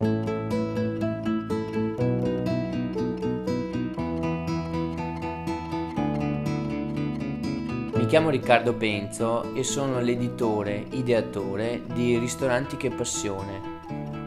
Mi chiamo Riccardo Penzo e sono l'editore, ideatore di Ristoranti che Passione,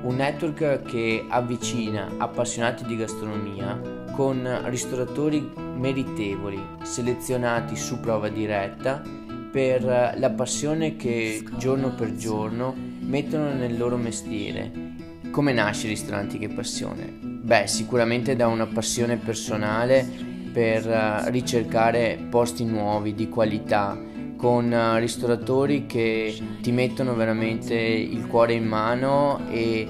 un network che avvicina appassionati di gastronomia con ristoratori meritevoli, selezionati su prova diretta per la passione che giorno per giorno mettono nel loro mestiere. Come nasce Ristoranti che Passione? Sicuramente da una passione personale per ricercare posti nuovi, di qualità, con ristoratori che ti mettono veramente il cuore in mano e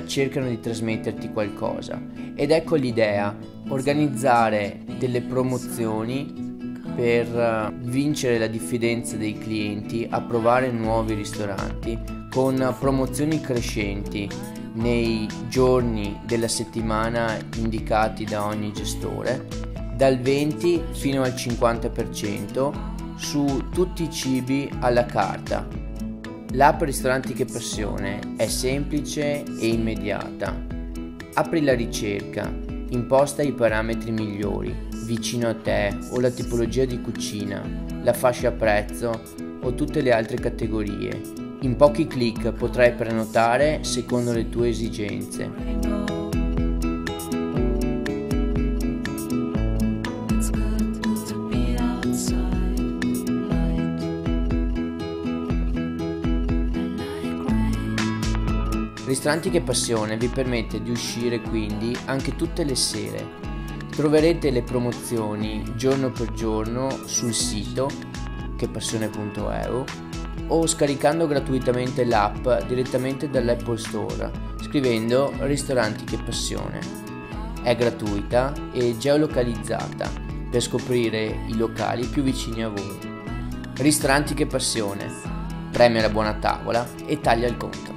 cercano di trasmetterti qualcosa. Ed ecco l'idea: organizzare delle promozioni per vincere la diffidenza dei clienti a provare nuovi ristoranti, con promozioni crescenti nei giorni della settimana indicati da ogni gestore, dal 20 fino al 50% su tutti i cibi alla carta. L'app Ristoranti che Passione è semplice e immediata. Apri la ricerca, imposta i parametri migliori, vicino a te o la tipologia di cucina, la fascia prezzo o tutte le altre categorie. In pochi clic potrai prenotare secondo le tue esigenze. Ristoranti che Passione vi permette di uscire quindi anche tutte le sere. Troverete le promozioni giorno per giorno sul sito chepassione.eu o scaricando gratuitamente l'app direttamente dall'Apple Store scrivendo Ristoranti che Passione. È gratuita e geolocalizzata per scoprire i locali più vicini a voi. Ristoranti che Passione. Premia la buona tavola e taglia il conto.